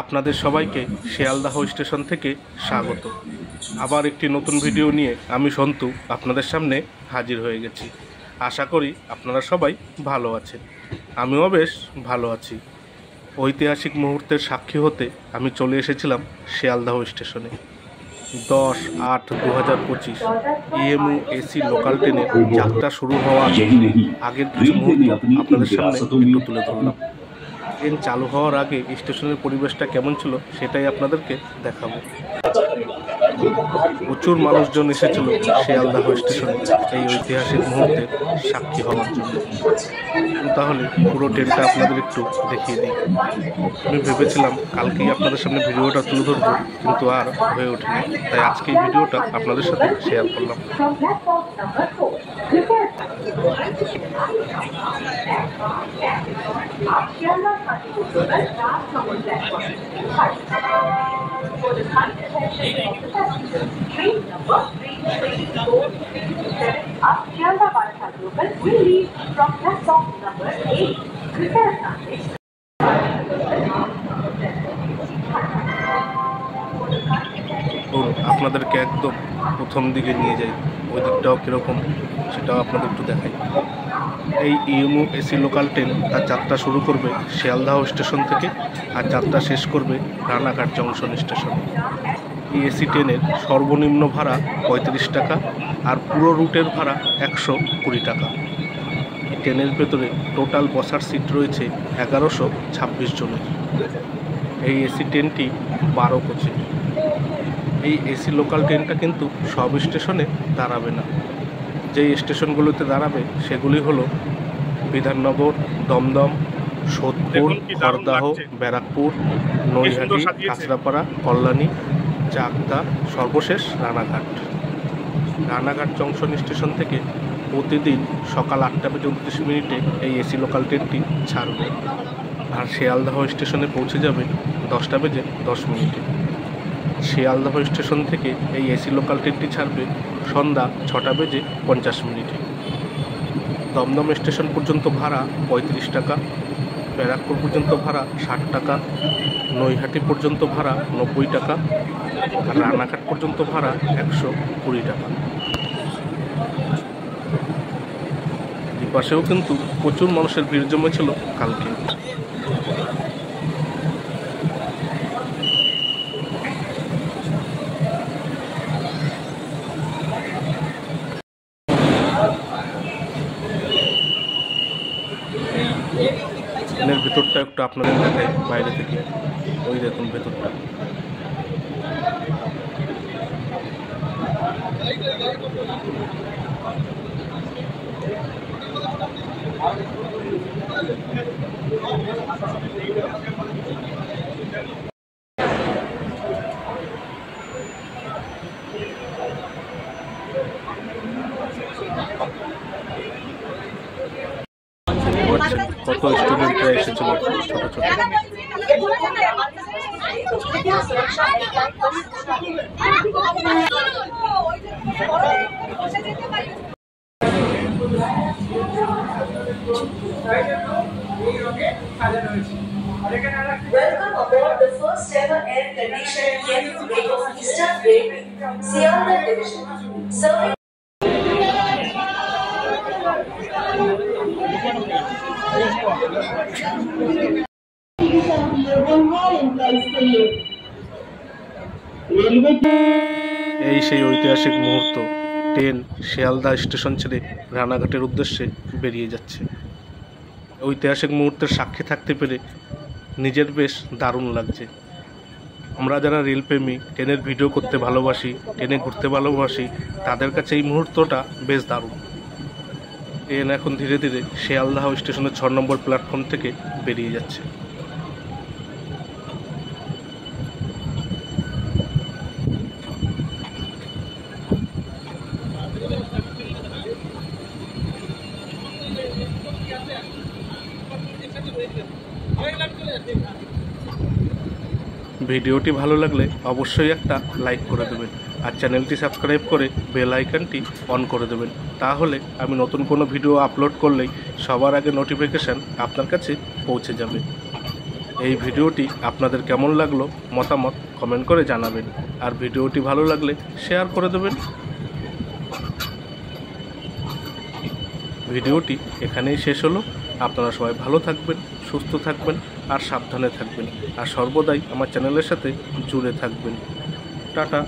আপনাদের সবাইকে শিয়ালদাহ স্টেশন থেকে স্বাগত। আবার একটি নতুন ভিডিও নিয়ে আমি সন্তু আপনাদের সামনে হাজির হয়ে গেছি। আশা করি আপনারা সবাই ভালো আছেন, আমিও বেশ ভালো আছি। ঐতিহাসিক মুহূর্তের সাক্ষী হতে আমি চলে এসেছিলাম শিয়ালদাহ স্টেশনে। 10/8/2025 ইএমইউ এসি লোকাল ট্রেনের যাত্রা শুরু হওয়ার আগের কিছু মুহূর্ত আপনাদের সামনে একটু তুলে ধরলাম। ট্রেন চালু হওয়ার আগে স্টেশনের পরিবেশটা কেমন ছিল সেটাই আপনাদেরকে দেখাবো। প্রচুর মানুষজন এসেছিল শিয়ালদাহ স্টেশনে এই ঐতিহাসিক মুহূর্তের সাক্ষী হওয়ার জন্য। তাহলে পুরো ট্রেনটা আপনাদের একটু দেখিয়ে দিই। আমি ভেবেছিলাম কালকেই আপনাদের সামনে ভিডিওটা তুলে ধরবো, কিন্তু আর হয়ে ওঠেনি, তাই আজকে এই ভিডিওটা আপনাদের সাথে শেয়ার করলাম। আপনাদেরকে একদম প্রথম দিকে নিয়ে যাই, ওই দিকটাও কীরকম সেটাও আপনাদের একটু দেখাই। এই ইএমইউ এসি লোকাল ট্রেন তার যাত্রা শুরু করবে শিয়ালদাহ স্টেশন থেকে আর যাত্রা শেষ করবে রানাঘাট জংশন স্টেশনে। এই এসি ট্রেনের সর্বনিম্ন ভাড়া 35 টাকা আর পুরো রুটের ভাড়া 120 টাকা। এই ট্রেনের ভেতরে টোটাল বসার সিট রয়েছে 1126 জনের। এই এসি ট্রেনটি 12 কোচের। এই এসি লোকাল ট্রেনটা কিন্তু সব স্টেশনে দাঁড়াবে না। যেই স্টেশনগুলোতে দাঁড়াবে সেগুলি হলো বিধাননগর, দমদম, সোদপুর, খড়দাহ, ব্যারাকপুর, নৈহাটি, কাঁচরাপাড়া, কল্যাণী, চাকদা, সর্বশেষ রানাঘাট। রানাঘাট জংশন স্টেশন থেকে প্রতিদিন সকাল 8:29 এই এসি লোকাল ট্রেনটি ছাড়বে আর শিয়ালদাহ স্টেশনে পৌঁছে যাবে 10:10। শিয়ালদাহ স্টেশন থেকে এই এসি লোকাল ট্রেনটি ছাড়বে সন্ধ্যা 6:50। দমদম স্টেশন পর্যন্ত ভাড়া 35 টাকা, ব্যারাকপুর পর্যন্ত ভাড়া 60 টাকা, নৈহাটি পর্যন্ত ভাড়া 90 টাকা আর রানাঘাট পর্যন্ত ভাড়া 120 টাকা। এই পাশেও কিন্তু প্রচুর মানুষের ভিড় জমেছিল কালকে। ট্রেনের ভেতরটা একটু আপনাদের দেখাই বাইরে থেকে। ওই দেখুন ভেতরটা। কত স্টুডেন্টরা এসেছিল ছোট ছোট। Welcome aboard the first ever air-conditioned cabin brake of Eastern Railway, Sealdah Division, serving. এই সেই ঐতিহাসিক মুহূর্ত, ট্রেন শিয়ালদা স্টেশন ছেড়ে রানাঘাটের উদ্দেশ্যে বেরিয়ে যাচ্ছে। ঐতিহাসিক মুহূর্তের সাক্ষী থাকতে পেরে নিজের বেশ দারুণ লাগছে। আমরা যারা রেলপ্রেমী, ট্রেনের ভিডিও করতে ভালোবাসি, ট্রেনে ঘুরতে ভালোবাসি, তাদের কাছে এই মুহূর্তটা বেশ দারুণ। ট্রেন এখন ধীরে ধীরে শিয়ালদাহ স্টেশনের 6 নম্বর প্ল্যাটফর্ম থেকে বেরিয়ে যাচ্ছে। ভিডিওটি ভালো লাগলে অবশ্যই একটা লাইক করে দেবেন আর চ্যানেলটি সাবস্ক্রাইব করে বেল আইকনটি অন করে দেবেন। তাহলে আমি নতুন কোনো ভিডিও আপলোড করলেই সবার আগে নোটিফিকেশান আপনার কাছে পৌঁছে যাবে। এই ভিডিওটি আপনাদের কেমন লাগলো মতামত কমেন্ট করে জানাবেন, আর ভিডিওটি ভালো লাগলে শেয়ার করে দেবেন। ভিডিওটি এখানেই শেষ হলো। আপনারা সবাই ভালো থাকবেন, সুস্থ থাকবেন আর সাবধানে থাকবেন, আর সর্বদাই আমার চ্যানেলের সাথে জুড়ে থাকবেন। টাটা।